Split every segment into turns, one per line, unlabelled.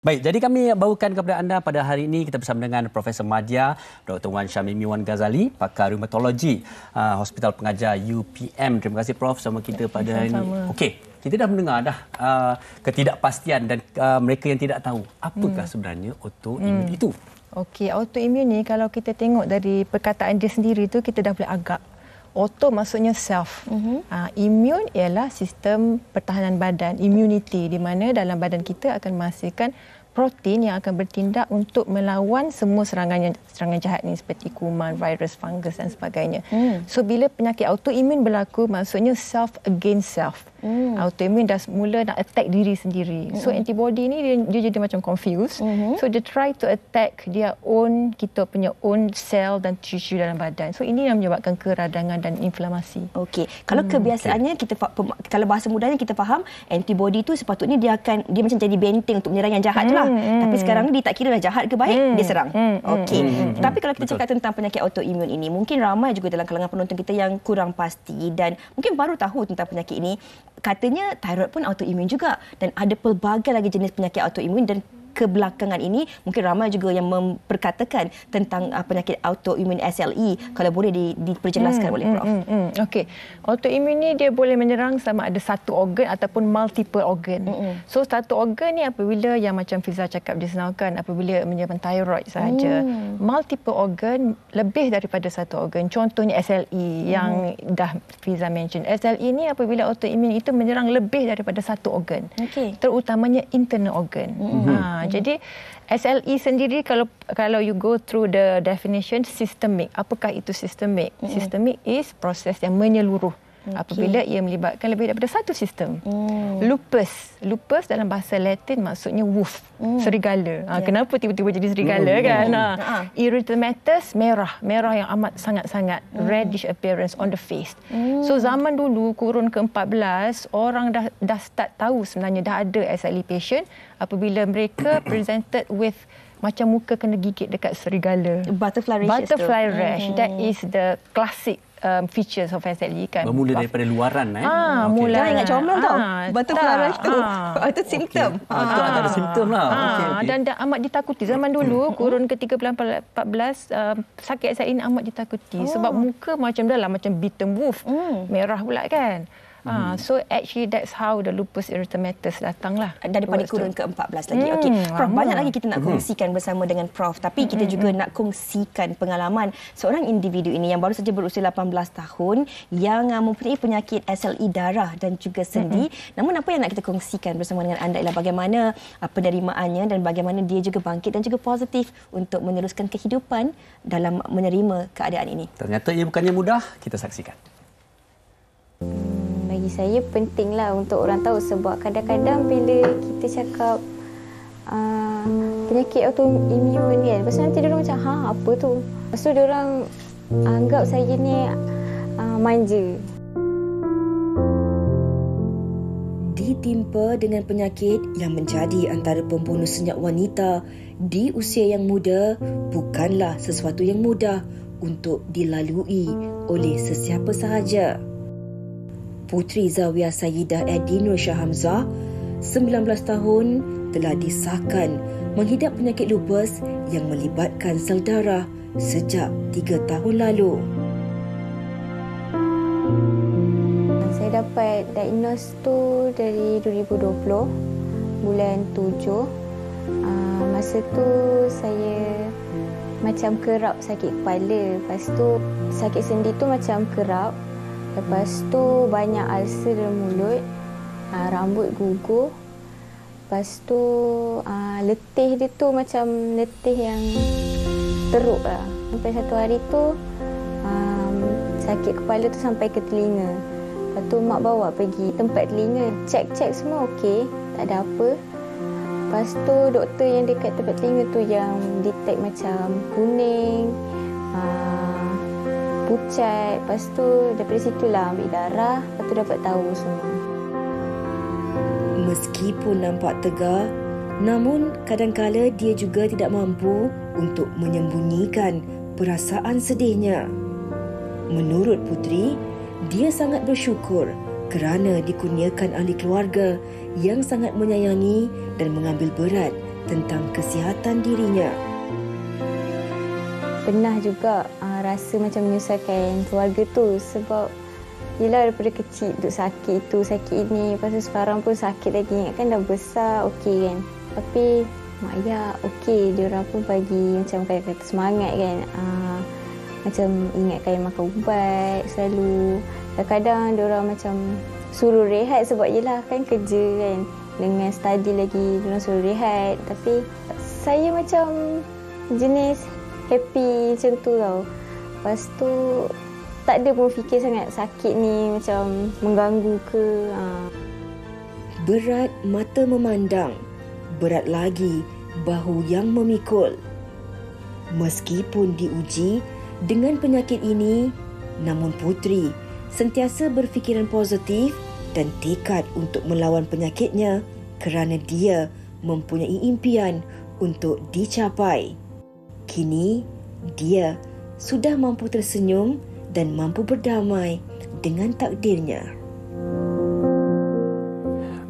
Baik, jadi kami bawakan kepada anda pada hari ini kita bersama dengan Profesor Madya, Dr. Wan Syamimi Wan Ghazali, pakar rheumatologi Hospital Pengajar UPM. Terima kasih Prof sama kita pada hari ini. Okey, kita dah mendengar dah ketidakpastian dan mereka yang tidak tahu apakah sebenarnya autoimun itu.
Okey, autoimun ni kalau kita tengok dari perkataan dia sendiri tu kita dah boleh agak. Auto maksudnya self. Imun ialah sistem pertahanan badan, immunity, di mana dalam badan kita akan menghasilkan protein yang akan bertindak untuk melawan semua serangan jahat ni seperti kuman, virus, fungus dan sebagainya. So bila penyakit autoimun berlaku maksudnya self against self. Autoimun dah mula nak attack diri sendiri. So antibody ni dia jadi macam confused. So dia try to attack dia kita punya own cell dan tisu dalam badan. So ini yang menyebabkan keradangan dan inflamasi.
Okey. Kalau kebiasaannya kita kalau bahasa mudahnya kita faham antibody tu sepatutnya dia macam jadi benteng untuk menyerang yang jahat tu lah. Tapi sekarang ni dia tak kira dah jahat ke baik, dia serang. Okey. Tapi kalau kita cakap tentang penyakit autoimun ini, mungkin ramai juga dalam kalangan penonton kita yang kurang pasti dan mungkin baru tahu tentang penyakit ini. Katanya thyroid pun autoimun juga dan ada pelbagai lagi jenis penyakit autoimun dan kebelakangan ini mungkin ramai juga yang memperkatakan tentang penyakit autoimun SLE. Kalau boleh diperjelaskan oleh Prof.
Okey. Autoimun ni dia boleh menyerang sama ada satu organ ataupun multiple organ. So satu organ ni apabila yang macam Fiza cakap just now kan, apabila menyerang thyroid sahaja. Multiple organ lebih daripada satu organ. Contohnya SLE yang dah Fiza mention. SLE ni apabila autoimun itu menyerang lebih daripada satu organ. Terutamanya internal organ. Jadi SLE sendiri kalau you go through the definition systemic. Apakah itu systemic? Systemic is proses yang menyeluruh. Apabila ia melibatkan lebih daripada satu sistem. Lupus dalam bahasa Latin maksudnya wolf, serigala. Kenapa tiba-tiba jadi serigala kan? Erythematous merah yang amat sangat-sangat reddish appearance on the face. So zaman dulu kurun ke-14 orang dah start tahu sebenarnya dah ada SLE patient apabila mereka presented with macam muka kena gigit dekat serigala.
Butterfly
rash. That is the classic features of SLE kan.
Bermula daripada luaran
Mula
ingat comel tau. Butterfly rash tu. Itu simptom.
Itu ada simptom lah.
Dan amat ditakuti zaman dulu kurun ke-13-14 sakit SLE ini amat ditakuti sebab muka macam macam beaten wolf. Merah pula kan. So actually that's how the lupus erythematosus datanglah.
Daripada kurun ke-14 lagi. Okey. Prof, banyak lagi kita nak kongsikan bersama dengan Prof. Tapi kita juga nak kongsikan pengalaman seorang individu ini yang baru saja berusia 18 tahun yang mempunyai penyakit SLE darah dan juga sendi. Namun apa yang nak kita kongsikan bersama dengan anda ialah bagaimana penerimaannya dan bagaimana dia juga bangkit dan juga positif untuk meneruskan kehidupan dalam menerima keadaan ini.
Ternyata ia bukannya mudah, kita saksikan.
Bagi saya pentinglah untuk orang tahu sebab kadang-kadang bila kita cakap penyakit autoimun kan, lepas tu nanti diorang macam apa tu? Lepas tu diorang anggap saya ni manja.
Ditimpa dengan penyakit yang menjadi antara pembunuh senyap wanita di usia yang muda bukanlah sesuatu yang mudah untuk dilalui oleh sesiapa sahaja. Puteri Zawiya Sayyidah Eddie Nur Shah Hamzah, 19 tahun, telah disahkan menghidap penyakit lupus yang melibatkan sel darah sejak 3 tahun lalu.
Saya dapat diagnose tu dari 2020, bulan 7. Masa tu saya macam kerap sakit kepala. Lepas tu sakit sendi tu macam kerap. Lepas tu banyak ulcer dalam mulut, rambut gugur. Lepas tu letih dia tu macam letih yang teruk lah. Sampai satu hari tu sakit kepala tu sampai ke telinga. Lepas tu mak bawa pergi tempat telinga, cek semua okey, tak ada apa. Lepas tu doktor yang dekat tempat telinga tu yang detect macam kuning, pucat. Lepas tu daripada situlah ambil darah. Lepas tu dapat tahu semua.
Meskipun nampak tegar, namun kadangkala dia juga tidak mampu untuk menyembunyikan perasaan sedihnya. Menurut Puteri, dia sangat bersyukur kerana dikurniakan ahli keluarga yang sangat menyayangi dan mengambil berat tentang kesihatan dirinya.
Pernah juga rasa macam menyusahkan keluarga tu sebab yelah daripada kecil duk sakit tu, sakit ni. Lepas tu sekarang pun sakit lagi. Ingatkan dah besar, okey kan. Tapi mak ayah okey. Diorang pun bagi macam kata semangat kan. Macam ingatkan makan ubat selalu. Kadang-kadang diorang macam suruh rehat sebab yelah kan kerja kan. Dengan study lagi, diorang suruh rehat. Tapi saya macam jenis happy macam tu tau. Lepas tu tak ada pun fikir sangat sakit ni macam mengganggu ke.
Berat mata memandang, berat lagi bahu yang memikul. Meskipun diuji dengan penyakit ini, namun Putri sentiasa berfikiran positif dan tekad untuk melawan penyakitnya kerana dia mempunyai impian untuk dicapai. Kini, dia sudah mampu tersenyum dan mampu berdamai dengan takdirnya.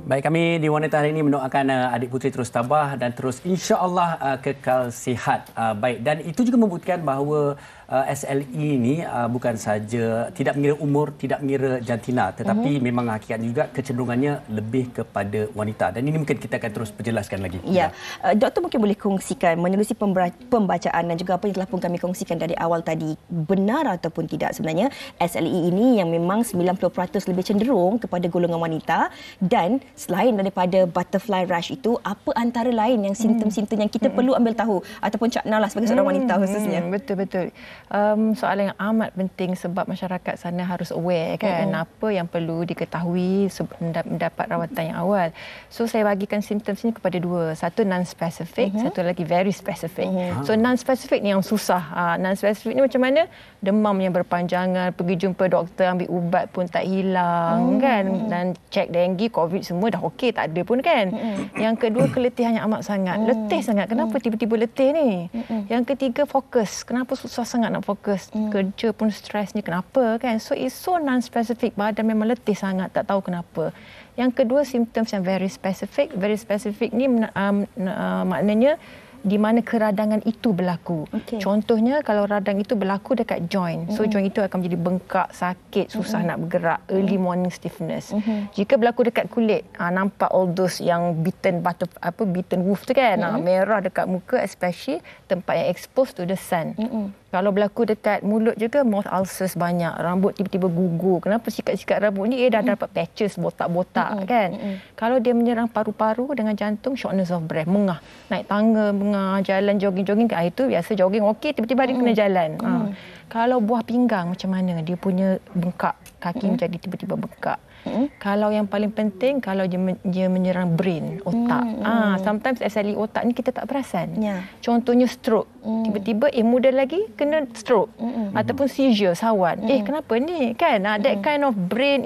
Baik, kami di Wanita hari ini mendoakan adik Putri terus tabah dan terus insya-Allah kekal sihat. Baik, dan itu juga membuktikan bahawa SLE ini bukan saja tidak mengira umur, tidak mengira jantina, tetapi memang hakikat juga kecenderungannya lebih kepada wanita. Dan ini mungkin kita akan terus perjelaskan lagi.
Ya, doktor mungkin boleh kongsikan menerusi pembacaan dan juga apa yang telah pun kami kongsikan dari awal tadi, benar ataupun tidak sebenarnya SLE ini yang memang 90% lebih cenderung kepada golongan wanita, dan selain daripada butterfly rash itu, apa antara lain yang simptom-simptom yang kita perlu ambil tahu ataupun Cak Nah lah sebagai seorang wanita khususnya.
Betul-betul. Soalan yang amat penting sebab masyarakat sana harus aware kan apa yang perlu diketahui sebelum mendapat rawatan yang awal. So saya bagikan simptom ini kepada dua. Satu non-specific, satu lagi very specific. So non-specific ni yang susah. Non-specific ni macam mana? Demam yang berpanjangan, pergi jumpa doktor, ambil ubat pun tak hilang kan, dan cek denggi, covid semua dah okey, tak ada pun kan. Yang kedua, keletihan yang amat sangat. Letih sangat. Kenapa tiba-tiba letih ni? Yang ketiga, fokus. Kenapa susah sangat nak fokus? Kerja pun stres ni kenapa kan? So it's so non-specific. Badan memang letih sangat, tak tahu kenapa. Yang kedua, symptoms yang very specific. Very specific ni maknanya di mana keradangan itu berlaku. Contohnya kalau radang itu berlaku dekat joint. So joint itu akan menjadi bengkak, sakit, susah nak bergerak, early morning stiffness. Jika berlaku dekat kulit, nampak all those yang beaten wolf tu kan, merah dekat muka, especially tempat yang exposed to the sun. Kalau berlaku dekat mulut juga, mouth ulcers banyak, rambut tiba-tiba gugur. Kenapa sikat-sikat rambut ni dah dapat patches, botak-botak kan. Kalau dia menyerang paru-paru dengan jantung, shortness of breath, mengah, naik tangga, mengah, jalan jogging-jogging, itu biasa jogging okey, tiba-tiba hari kena jalan. Kalau buah pinggang macam mana? Dia punya bengkak, kaki menjadi tiba-tiba bengkak. Kalau yang paling penting, kalau dia menyerang brain, otak. Sometimes SLE otak ni kita tak perasan. Contohnya stroke. Tiba-tiba muda lagi kena stroke. Ataupun seizure, sawan. Kenapa ni? Kan? That kind of brain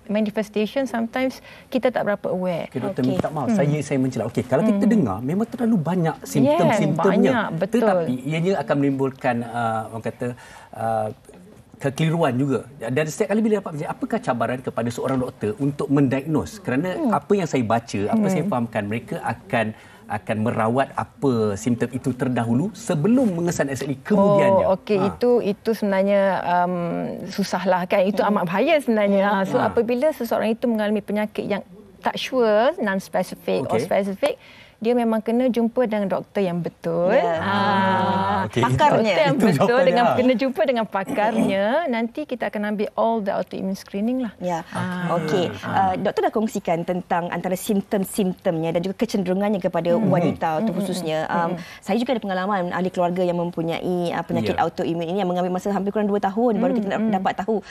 manifestation sometimes kita tak berapa aware.
Okay, doktor minta maaf. Saya mencela. Okey, kalau kita dengar memang terlalu banyak simptom-simptomnya.
Banyak, betul.
Tetapi ianya akan menimbulkan orang kata kekeliruan juga. Dan setiap kali bila dapat, apakah cabaran kepada seorang doktor untuk mendiagnos? Kerana apa yang saya baca, apa saya fahamkan, mereka akan merawat apa simptom itu terdahulu sebelum mengesan SLE kemudiannya.
Itu sebenarnya susahlah kan. Itu amat bahaya sebenarnya. So apabila seseorang itu mengalami penyakit yang tak sure, non-specific or specific, dia memang kena jumpa dengan doktor yang betul. Pakarnya. Doktor yang betul, kena jumpa dengan pakarnya. Nanti kita akan ambil all the autoimmune screening lah.
Doktor dah kongsikan tentang antara simptom-simptomnya dan juga kecenderungannya kepada wanita tu khususnya. Saya juga ada pengalaman ahli keluarga yang mempunyai penyakit autoimmune ini yang mengambil masa hampir kurang 2 tahun baru kita dapat tahu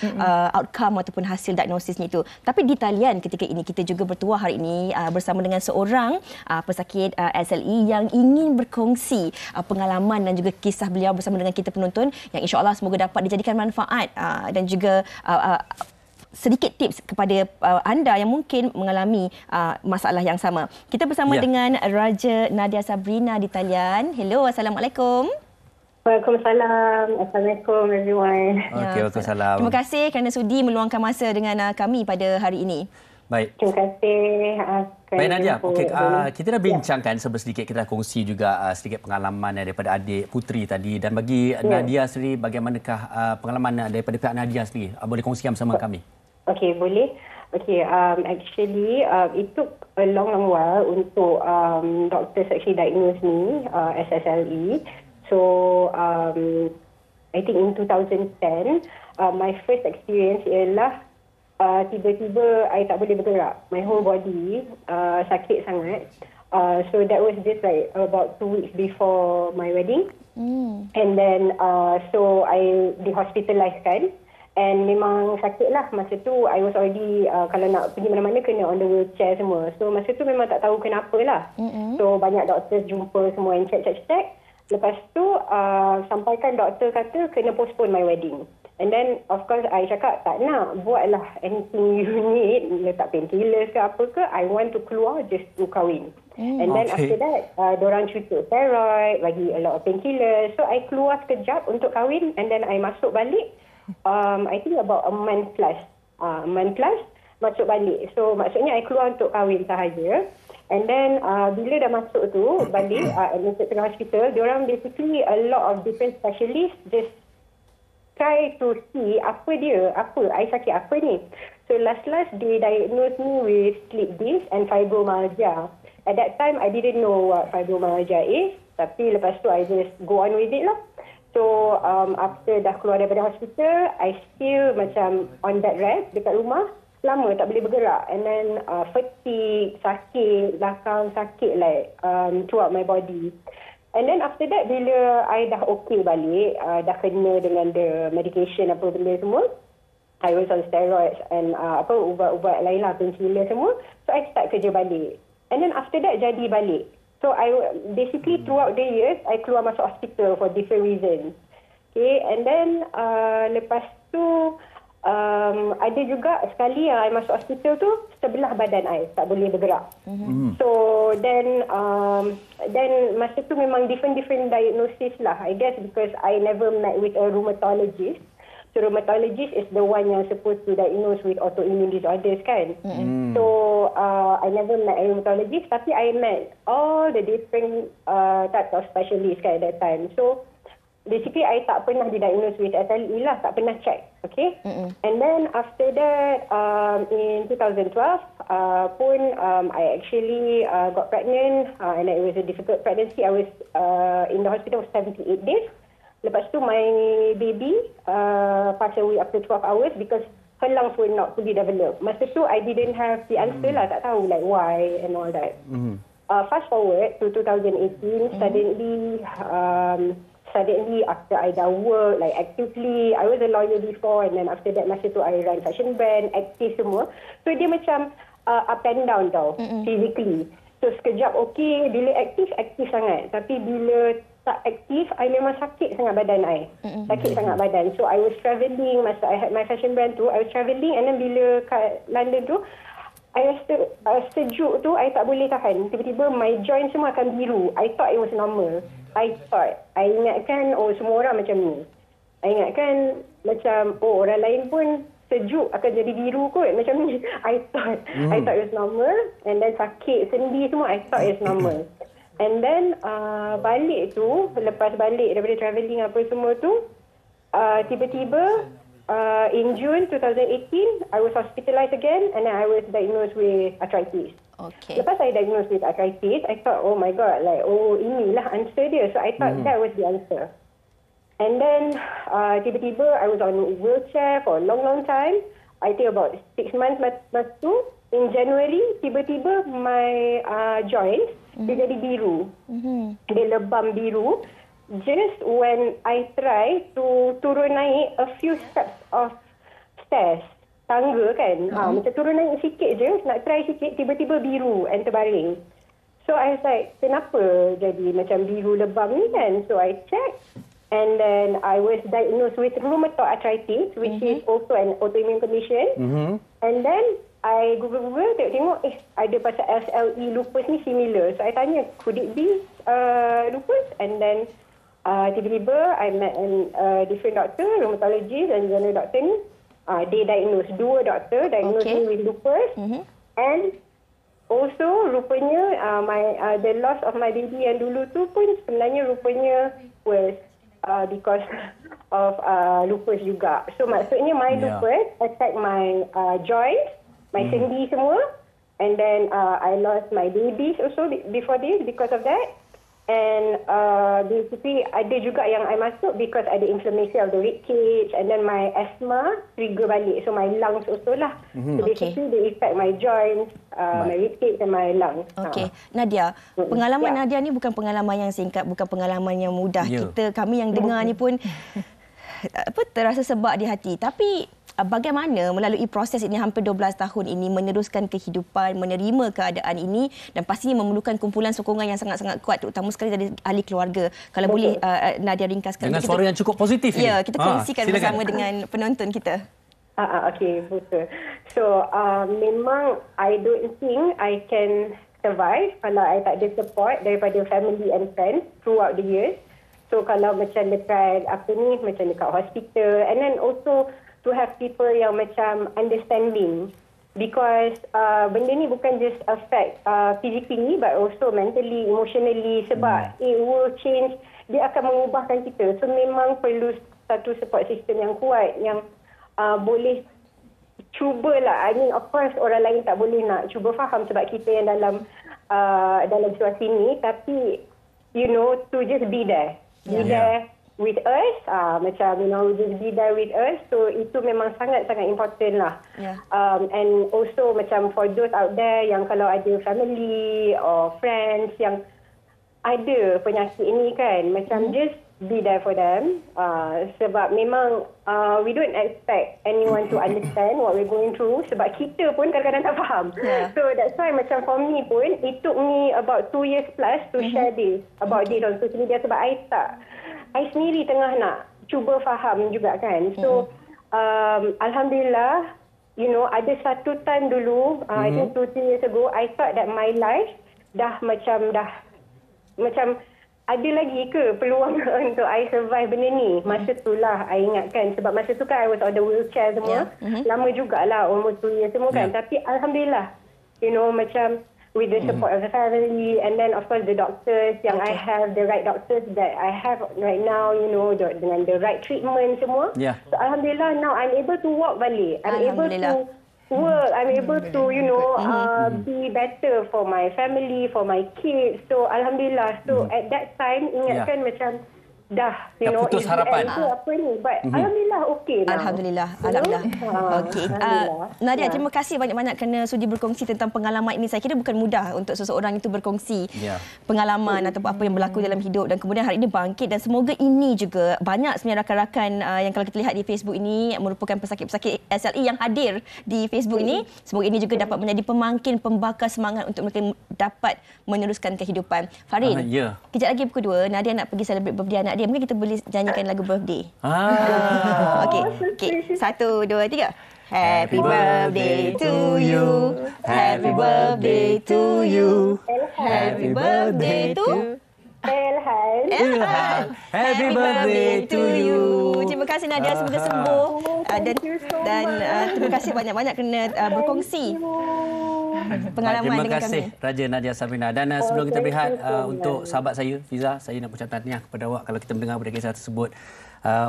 outcome ataupun hasil diagnosisnya itu. Tapi di talian ketika ini kita juga bertuah hari ini bersama dengan seorang pesakit SLE yang ingin berkongsi pengalaman dan juga kisah beliau bersama dengan kita penonton, yang insya-Allah semoga dapat dijadikan manfaat dan juga sedikit tips kepada anda yang mungkin mengalami masalah yang sama. Kita bersama dengan Raja Nadia Sabrina di talian. Hello, Assalamualaikum.
Waalaikumsalam. Assalamualaikum everyone.
Waalaikumsalam.
Terima kasih kerana sudi meluangkan masa dengan kami pada hari ini.
Baik.
Terima kasih.
Baik Nadia, okey, kita dah bincangkan sedikit, kita dah kongsi juga sedikit pengalaman daripada adik Putri tadi, dan bagi Nadia sendiri, bagaimanakah pengalaman daripada pihak Nadia sendiri? Boleh kongsikan bersama kami?
Okey, boleh. Okey, actually it took a long while untuk doctors actually diagnose me SSLE. So I think in 2010 my first experience ialah tiba-tiba I tak boleh bergerak. My whole body sakit sangat. So that was just like about 2 weeks before my wedding. And then so I di-hospitalised kan. And memang sakit lah. Masa tu I was already kalau nak pergi mana-mana kena on the wheelchair semua. So masa tu memang tak tahu kenapa lah. So banyak doktor jumpa semua and check. Lepas tu sampaikan doktor kata kena postpone my wedding. And then of course I cakap tak nak, buatlah anything you need, letak painkillers ke apa ke, I want to keluar just to kahwin. And then after that diorang cucuk steroid, bagi a lot of painkillers. So I keluar sekejap untuk kahwin, and then I masuk balik I think about a month plus masuk balik. So maksudnya I keluar untuk kahwin sahaja. And then bila dah masuk tu balik admitted tengah hospital, diorang basically a lot of different specialists just try to see apa I sakit apa ni. So last they diagnosed me with slip disc and fibromyalgia. At that time I didn't know what fibromyalgia is, tapi lepas tu I just go on with it lah. So after dah keluar daripada hospital, I still macam on bed rest dekat rumah, lama tak boleh bergerak, and then fatigue, sakit belakang, sakit like throughout my body. And then after that, bila I dah okay balik, dah kena dengan the medication apa benda semua, I was on steroids and ubat-ubat lain lah, painkiller semua. So I start kerja balik. And then after that, jadi balik. So I basically throughout the years, I keluar masuk hospital for different reasons. Okay, and then lepas tu, ada juga sekali yang I masuk hospital tu, sebelah badan I tak boleh bergerak. So then masa tu memang different diagnosis lah, I guess, because I never met with a rheumatologist. So rheumatologist is the one yang supposed to diagnose with autoimmune disorders kan. So I never met a rheumatologist, tapi I met all the different types of specialists kan at that time. So basically, I tak pernah didiagnose with SLE lah, tak pernah check, okay? And then after that, in 2012, I actually got pregnant, and it was a difficult pregnancy. I was in the hospital for 78 days. Lepas tu, my baby passed away after 12 hours because her lungs were not fully developed. Masa tu, I didn't have the answer lah, tak tahu like why and all that. Fast forward to 2018, suddenly after I dah work like actively, I was a lawyer before, and then after that masa tu I run fashion brand, aktif semua. So dia macam up and down tau, physically. So sekejap okay, bila aktif sangat, tapi bila tak aktif, I memang sakit sangat badan I. Sakit sangat badan. So I was travelling, masa I had my fashion brand tu, I was travelling, and then bila kat London tu, I rasa sejuk tu, I tak boleh tahan. Tiba-tiba my joint semua akan biru. I thought it was normal. I ingatkan, semua orang macam ni. I ingatkan macam, orang lain pun sejuk akan jadi biru kot. Macam ni. I thought it was normal. And then sakit, sendi semua, I thought it's normal. And then balik tu, lepas balik daripada travelling apa semua tu, tiba-tiba in June 2018, I was hospitalized again, and then I was diagnosed with arthritis.
Okay.
Lepas I diagnosed with arthritis, I thought, oh my god, like, inilah answer dia. So I thought that was the answer. And then tiba-tiba I was on wheelchair for a long time. I think about 6 months lepas tu. In January, tiba-tiba my joints dia jadi biru. Dia lebam biru. Just when I try to turun naik a few steps of stairs, tangga kan, macam turun naik sikit je, nak try sikit, tiba-tiba biru and terbaring. So I was like, kenapa jadi macam biru lebam ni kan? So I check, and then I was diagnosed with rheumatoid arthritis, which is also an autoimmune condition. And then I Google tengok, ada pasal SLE lupus ni similar. So I tanya, could it be lupus? And then tiba-tiba I met a different doctor, rheumatologist and general doctor ni. They diagnosed, dua doktor diagnosed me with lupus. And also rupanya the loss of my baby yang dulu tu pun sebenarnya rupanya was because of lupus juga. So maksudnya my lupus attack my joints, my sendi semua, and then I lost my babies also before this because of that. And basically ada juga yang I masuk because ada inflammation of the rib cage, and then my asthma trigger balik, so my lungs also lah. So basically they affect my joints, my rib cage and my lungs.
Okey, Nadia, pengalaman Nadia ni bukan pengalaman yang singkat, bukan pengalaman yang mudah. Kami yang dengar ni pun terasa sebab di hati. Tapi bagaimana melalui proses ini hampir 12 tahun ini meneruskan kehidupan, menerima keadaan ini, dan pastinya memerlukan kumpulan sokongan yang sangat-sangat kuat, terutama sekali dari ahli keluarga. Kalau boleh Nadia ringkaskan.
Dengan suara yang cukup positif ini.
Ya, kita kongsikan bersama dengan penonton kita.
Okey, betul. So, memang I don't think I can survive kalau I tak ada support daripada family and friends throughout the years. So, kalau macam dekat macam dekat hospital, and then also to have people yang macam understanding, because benda ni bukan just affect physically but also mentally, emotionally, sebab it will change, dia akan mengubahkan kita. So memang perlu satu support system yang kuat, yang boleh cubalah. I mean, of course orang lain tak boleh nak cuba faham sebab kita yang dalam situasi ni, tapi to just be there, there with us, macam just be there with us. So itu memang sangat-sangat important lah. And also macam for those out there yang kalau ada family or friends yang ada penyakit ini kan, macam just be there for them. Sebab memang we don't expect anyone to understand what we're going through, sebab kita pun kadang-kadang tak faham. So that's why macam for me pun it took me about 2 years plus to share this about this on social media, sebab I sendiri tengah nak cuba faham juga kan. So, Alhamdulillah, ada satu time dulu, I think 2-3 years ago, I thought that my life dah macam ada lagi ke peluang untuk I survive benda ni. Masa tu lah I ingatkan, sebab masa tu kan I was on the wheelchair semua. Lama jugalah, almost 2 years semua kan. Tapi Alhamdulillah, macam with the support of the family, and then of course the doctors yang I have, the right doctors that I have right now, dengan the right treatment semua. So Alhamdulillah, now I'm able to walk balik. I'm able to work. I'm able to, be better for my family, for my kids. So Alhamdulillah. So at that time, ingatkan macam dah
putus harapan.
Apa ni? But Alhamdulillah okey now.
Alhamdulillah. Okey. Nadia, terima kasih banyak-banyak kerana sudi berkongsi tentang pengalaman ini. Saya kira bukan mudah untuk seseorang itu berkongsi pengalaman atau apa yang berlaku dalam hidup, dan kemudian hari ini bangkit, dan semoga ini juga banyak sebenarnya rakan-rakan yang kalau kita lihat di Facebook ini merupakan pesakit-pesakit SLE yang hadir di Facebook ini. Semoga ini juga dapat menjadi pemangkin, pembakar semangat untuk mereka dapat meneruskan kehidupan. Farid, kejap lagi pukul 2 Nadia nak pergi celebrate birthday anak dia. Mungkin kita boleh nyanyikan lagu birthday. Okey. 1, 2, 3. Happy birthday to you. Happy birthday to you. Happy birthday to
Elhan.
Happy birthday to you. Terima kasih Nadia, semoga sembuh. Dan terima kasih banyak-banyak kerana berkongsi pengalaman dengan kami.
Terima kasih Raja Nadia Sabrina. Dan sebelum kita berehat, untuk sahabat saya Fiza, saya nak ucapkan tahniah kepada awak kalau kita mendengar pada kisah tersebut.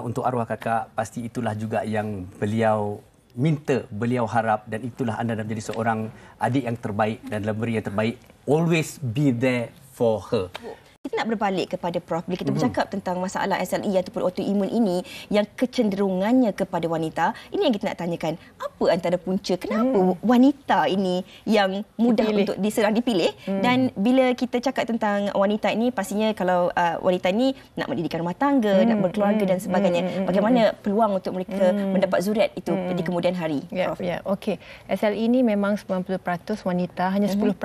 Untuk arwah kakak, pasti itulah juga yang beliau minta, beliau harap, dan itulah anda menjadi seorang adik yang terbaik dan lebih yang terbaik. Always be there for her.
Kita nak berbalik kepada Prof. Bila kita bercakap tentang masalah SLE ataupun autoimun ini yang kecenderungannya kepada wanita, ini yang kita nak tanyakan. Apa antara punca kenapa wanita ini yang mudah untuk dipilih? Dan bila kita cakap tentang wanita ini, pastinya kalau wanita ini nak mendirikan rumah tangga, nak berkeluarga dan sebagainya, bagaimana peluang untuk mereka mendapat zuriat itu di kemudian hari? Prof?
Okey. SLE ini memang 90% wanita, hanya 10%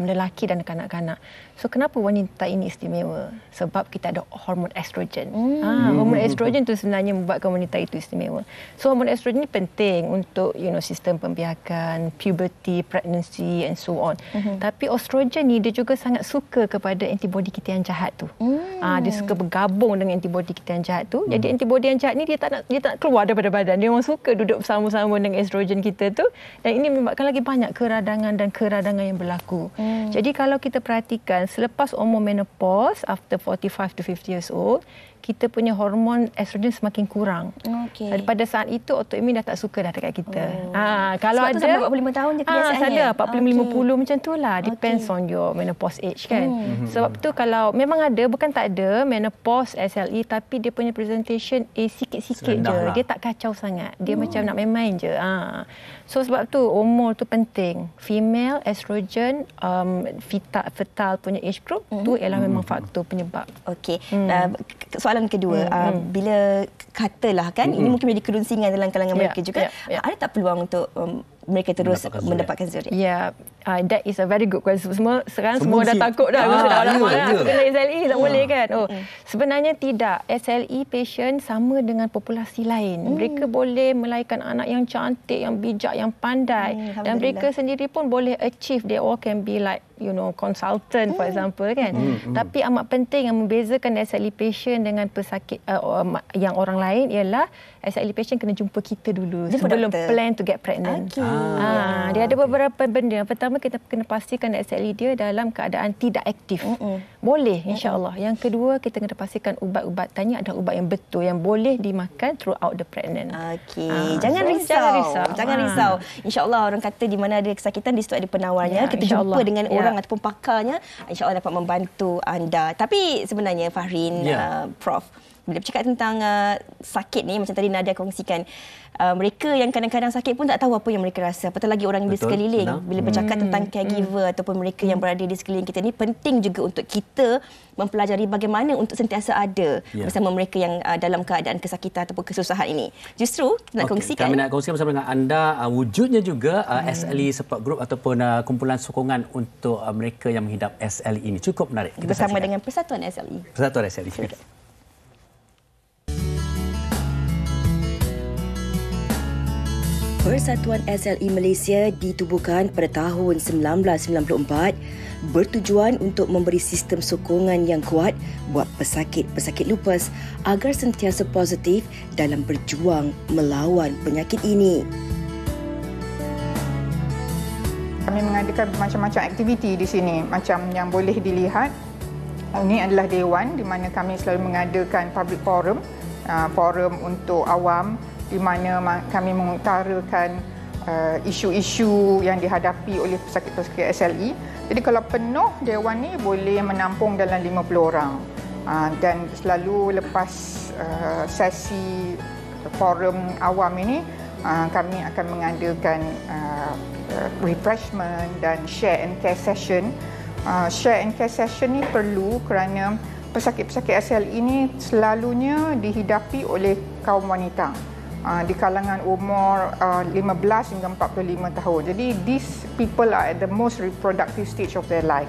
lelaki dan kanak-kanak. So kenapa wanita ini istimewa? Sebab kita ada hormon estrogen. Hormon estrogen tu sebenarnya membuatkan wanita itu istimewa. So hormon estrogen ni penting untuk sistem pembiakan, puberty, pregnancy and so on. Tapi estrogen ni dia juga sangat suka kepada antibody kita yang jahat tu. Dia suka bergabung dengan antibody kita yang jahat tu. Jadi antibody yang jahat ni dia tak nak keluar daripada badan. Dia memang suka duduk bersama-sama dengan estrogen kita tu, dan ini menyebabkan lagi banyak keradangan yang berlaku. Jadi kalau kita perhatikan selepas umur menopause, after 45 to 50 years old, kita punya hormon estrogen semakin kurang. Pada saat itu autoimun dah tak suka dah dekat kita. Kalau
sebab
ada
45 tahun je kebiasaannya.
Ada 45 50 macam itulah, depends on your menopause age kan. Sebab tu kalau memang ada, bukan tak ada menopause SLE, tapi dia punya presentation sikit-sikit je. Dia tak kacau sangat. Dia macam nak main-main je. So sebab tu umur tu penting. Female estrogen fetal punya age group tu ialah memang faktor penyebab.
Okey. Soalan kedua, bila katalah kan ini mungkin menjadi kerunsingan dalam kalangan mereka juga, ada tak peluang untuk mereka terus mendapatkan zuriat?
That is a very good question. Sekarang semua dah takut dah. Aku kena SLE, tak boleh kan? Sebenarnya tidak. SLE patient sama dengan populasi lain. Mereka boleh melahirkan anak yang cantik, yang bijak, yang pandai. Dan mereka sendiri pun boleh achieve. They all can be like, consultant for example kan. Tapi amat penting yang membezakan SLE patient dengan pesakit yang orang lain ialah SLE patient kena jumpa kita dulu sebelum plan to get pregnant. Dia ada beberapa benda. Yang pertama, kita kena pastikan SLE dia dalam keadaan tidak aktif. Boleh insya-Allah. Yang kedua, kita kena pastikan ubat-ubatannya adalah ubat yang betul, yang boleh dimakan throughout the pregnant.
Jangan risau. Insya-Allah, orang kata di mana ada kesakitan di situ ada penawarnya. Kita jumpa dengan orang ataupun pakarnya, insya-Allah dapat membantu anda. Tapi sebenarnya Fahrin, Prof, bila bercakap tentang sakit ni, macam tadi Nadia kongsikan, mereka yang kadang-kadang sakit pun tak tahu apa yang mereka rasa. Apatah lagi orang di sekeliling. Bila bercakap tentang caregiver ataupun mereka yang berada di sekeliling kita ni, penting juga untuk kita mempelajari bagaimana untuk sentiasa ada bersama mereka yang dalam keadaan kesakitan ataupun kesusahan ini. Justru kita nak kongsikan.
Kami nak kongsikan bersama dengan anda wujudnya juga SLE support group ataupun kumpulan sokongan untuk mereka yang menghidap SLE ini. Cukup menarik.
Kita bersama dengan Persatuan SLE.
Persatuan SLE.
Persatuan SLE Malaysia ditubuhkan pada tahun 1994 bertujuan untuk memberi sistem sokongan yang kuat buat pesakit-pesakit lupus agar sentiasa positif dalam berjuang melawan penyakit ini.
Kami mengadakan macam-macam aktiviti di sini, macam yang boleh dilihat. Ini adalah Dewan di mana kami selalu mengadakan public forum, forum untuk awam, di mana kami mengutarakan isu-isu yang dihadapi oleh pesakit-pesakit SLE. Jadi kalau penuh dewan ni boleh menampung dalam 50 orang. Dan selalu lepas sesi forum awam ini, kami akan mengadakan refreshment dan share and care session. Share and care session ni perlu kerana pesakit-pesakit SLE ini selalunya dihidapi oleh kaum wanita. Di kalangan umur 15 hingga 45 tahun. Jadi these people are at the most reproductive stage of their life.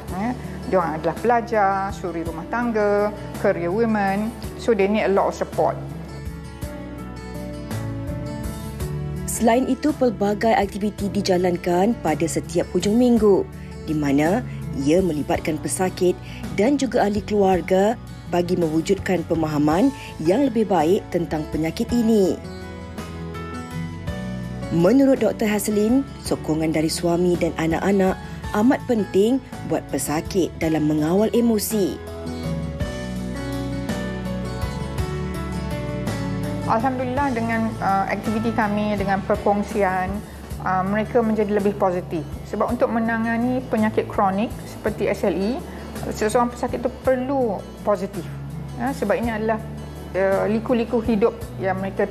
Diorang adalah pelajar, suri rumah tangga, career women. So they need a lot of support.
Selain itu, pelbagai aktiviti dijalankan pada setiap hujung minggu di mana ia melibatkan pesakit dan juga ahli keluarga bagi mewujudkan pemahaman yang lebih baik tentang penyakit ini. Menurut Dr. Haslin, sokongan dari suami dan anak-anak amat penting buat pesakit dalam mengawal emosi.
Alhamdulillah, dengan aktiviti kami, dengan perkongsian, mereka menjadi lebih positif. Sebab untuk menangani penyakit kronik seperti SLE, seseorang pesakit itu perlu positif. Sebab ini adalah liku-liku hidup yang mereka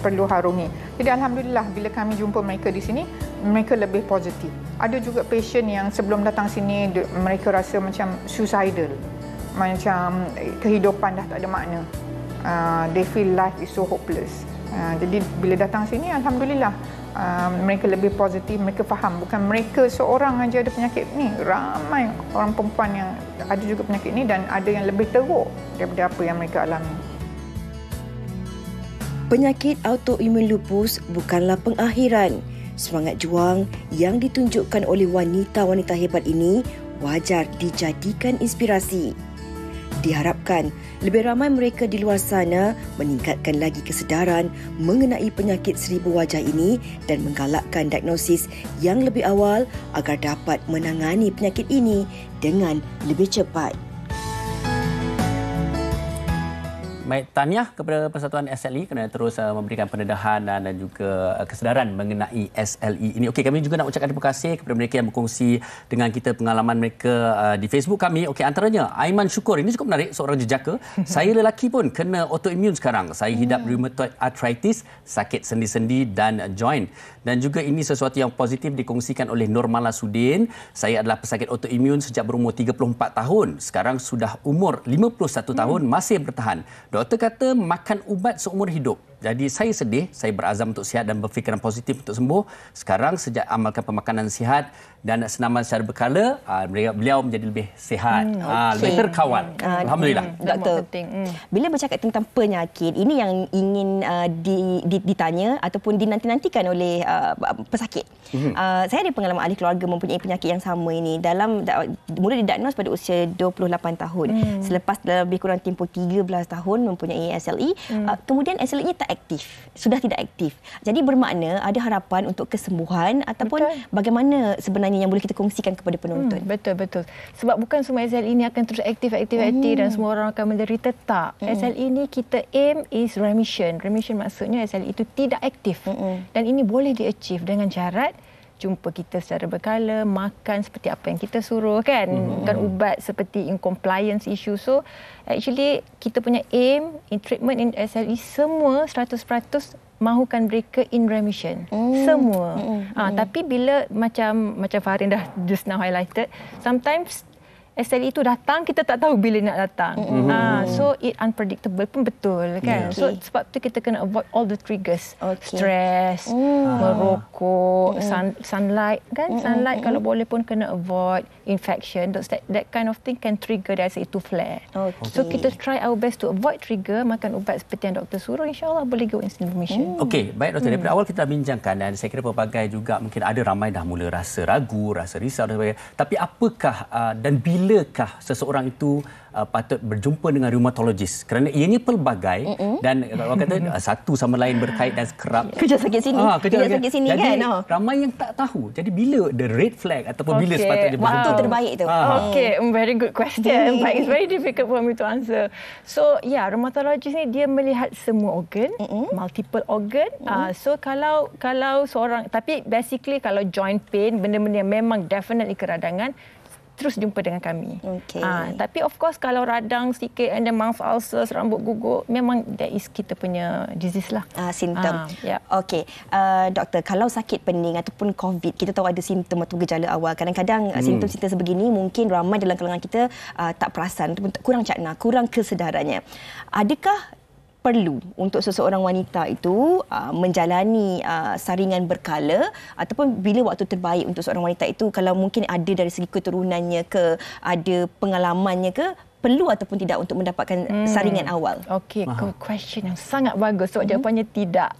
perlu harungi. Jadi alhamdulillah bila kami jumpa mereka di sini, mereka lebih positif. Ada juga pasien yang sebelum datang sini mereka rasa macam suicidal, macam kehidupan dah tak ada makna. They feel life is so hopeless. Jadi bila datang sini alhamdulillah mereka lebih positif, mereka faham. Bukan mereka seorang aja ada penyakit ni. Ramai orang perempuan yang ada juga penyakit ni dan ada yang lebih teruk daripada apa yang mereka alami.
Penyakit autoimun lupus bukanlah pengakhiran. Semangat juang yang ditunjukkan oleh wanita-wanita hebat ini wajar dijadikan inspirasi. Diharapkan lebih ramai mereka di luar sana meningkatkan lagi kesedaran mengenai penyakit seribu wajah ini dan menggalakkan diagnosis yang lebih awal agar dapat menangani penyakit ini dengan lebih cepat.
Baik, tahniah kepada Persatuan SLE kerana terus memberikan pendedahan dan juga kesedaran mengenai SLE ini. Okey, kami juga nak ucapkan terima kasih kepada mereka yang berkongsi dengan kita pengalaman mereka di Facebook kami. Okey, antaranya Aiman Syukur, ini cukup menarik, seorang jejaka. Saya lelaki pun kena autoimun sekarang. Saya hidap rheumatoid arthritis, sakit sendi-sendi dan joint. Dan juga ini sesuatu yang positif dikongsikan oleh Nur Malasudin. Saya adalah pesakit autoimun sejak berumur 34 tahun. Sekarang sudah umur 51 tahun, masih bertahan. Doktor kata makan ubat seumur hidup. Jadi saya sedih, saya berazam untuk sihat dan berfikiran positif untuk sembuh. Sekarang sejak amalkan pemakanan sihat dan senaman secara berkala, beliau menjadi lebih sihat, lebih terkawal. Alhamdulillah.
Doktor, bila bercakap tentang penyakit, ini yang ingin ditanya ataupun dinanti-nantikan oleh pesakit. Saya ada pengalaman ahli keluarga mempunyai penyakit yang sama ini. Mula didiagnos pada usia 28 tahun. Selepas lebih kurang tempoh 13 tahun mempunyai SLE, kemudian SLE-nya tak aktif, sudah tidak aktif. Jadi bermakna ada harapan untuk kesembuhan ataupun bagaimana sebenarnya yang boleh kita kongsikan kepada penonton.
Betul. Sebab bukan semua SLE ini akan terus aktif dan semua orang akan menderita. Tak. SLE ini kita aim is remission. Remission maksudnya SLE itu tidak aktif. Dan ini boleh di-achieve dengan syarat jumpa kita secara berkala, makan seperti apa yang kita suruh kan. Bukan ubat seperti in compliance issue. So actually kita punya aim in treatment in SLE semua 100% mahukan mereka in remission. Semua. Tapi bila macam Farin dah just now highlighted, sometimes SLE itu datang, kita tak tahu bila nak datang. So it unpredictable pun betul kan. So sebab tu kita kena avoid all the triggers. Stress, merokok, sunlight kan. Sunlight kalau boleh pun kena avoid. Infection, that kind of thing can trigger the SLE to flare. So kita try our best to avoid trigger, makan ubat seperti yang doktor suruh, insya-Allah boleh go in remission.
Okey, baik doktor. Daripada awal kita dah bincangkan dan saya kira pelbagai juga mungkin ada ramai dah mula rasa ragu, rasa risau dan sebagainya. Tapi apakah dan bilakah seseorang itu patut berjumpa dengan rheumatologis? Kerana ianya pelbagai dan orang kata satu sama lain berkait dan kerap.
Kejap sakit sini, kejap sakit sini
jadi,
kan.
ramai yang tak tahu. Jadi bila the red flag ataupun bila sepatutnya berjumpa?
Waktu terbaik tu.
Okay, very good question. But it's very difficult for me to answer. So, rheumatologist ni dia melihat semua organ, multiple organ. So kalau seorang, tapi basically kalau joint pain, benda-benda yang memang definitely keradangan, terus jumpa dengan kami. Tapi of course kalau radang sikit and then mouth ulcers, rambut gugur, memang that is kita punya disease lah.
Simptom. Okey. Doktor, kalau sakit pening ataupun COVID, kita tahu ada simptom atau gejala awal. Kadang-kadang simptom-simptom sebegini mungkin ramai dalam kalangan kita tak perasan ataupun kurang cakna, kurang kesedarannya. Adakah perlu untuk seseorang wanita itu menjalani saringan berkala ataupun bila waktu terbaik untuk seorang wanita itu, kalau mungkin ada dari segi keturunannya ke, ada pengalamannya ke, perlu ataupun tidak untuk mendapatkan saringan awal?
Okey, question yang sangat bagus. So jawapannya tidak.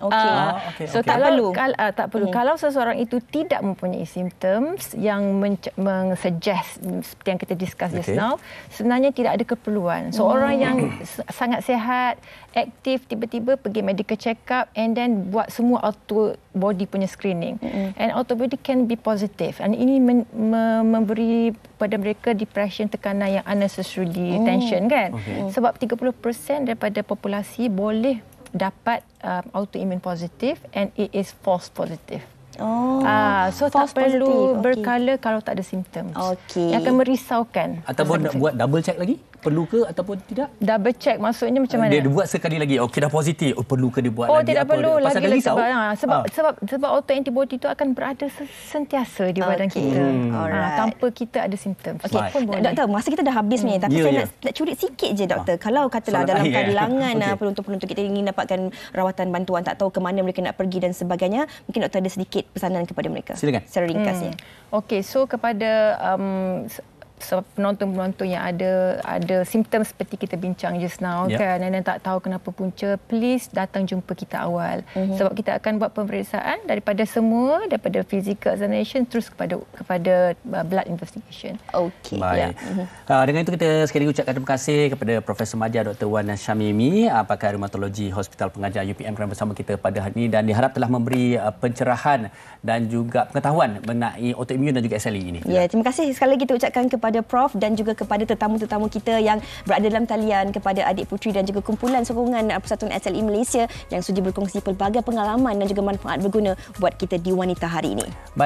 So
tak perlu.
Tak perlu. Kalau seseorang itu tidak mempunyai symptoms yang suggest seperti yang kita discuss just now, sebenarnya tidak ada keperluan. So orang yang sangat sihat, aktif, tiba-tiba pergi medical check up and then buat semua auto body punya screening. And auto body can be positive. And ini memberi pada mereka depression, tekanan yang unnecessarily tension kan. Sebab 30% daripada populasi boleh dapat autoimmune positif and it is false positive. So
false
tak perlu
positive.
berkala kalau tak ada simptom.
Okey.
Yang akan merisaukan.
Ataupun nak buat double check lagi? Perlu ke ataupun tidak?
Double check maksudnya macam mana?
Dia buat sekali lagi. Okey, dah positif. Perlu ke dia buat
Oh,
lagi?
tidak perlu
Pasal
lagi
dah risau?
sebab auto-antibody itu akan berada sentiasa di badan kita. Tanpa kita ada simptom.
Okey,
Pun boleh.
doktor, masa kita dah habis ni, tapi saya nak curi sikit je, doktor. Kalau katalah
Soalan
dalam
akhir,
kalangan penonton-penonton kita ingin dapatkan rawatan bantuan, tak tahu ke mana mereka nak pergi dan sebagainya, mungkin doktor ada sedikit pesanan kepada mereka.
Silakan.
Secara ringkasnya.
Okey, so kepada penonton-penonton yang ada simptom seperti kita bincang just now kan, dan tak tahu kenapa punca, please datang jumpa kita awal. Sebab kita akan buat pemeriksaan daripada physical examination terus kepada blood investigation.
Okey.
Baik. Dengan itu kita sekali lagi ucapkan terima kasih kepada Profesor Madya Dr. Wan Syamimi, pakar rheumatologi Hospital Pengajar UPM kerana bersama kita pada hari ini dan diharap telah memberi pencerahan dan juga pengetahuan mengenai autoimun dan juga SLE ini.
Ya, terima kasih sekali lagi kita ucapkan kepada Prof dan juga kepada tetamu-tetamu kita yang berada dalam talian, kepada adik puteri dan juga kumpulan sokongan Persatuan SLE Malaysia yang sudi berkongsi pelbagai pengalaman dan juga manfaat berguna buat kita di wanita hari ini.
Baik.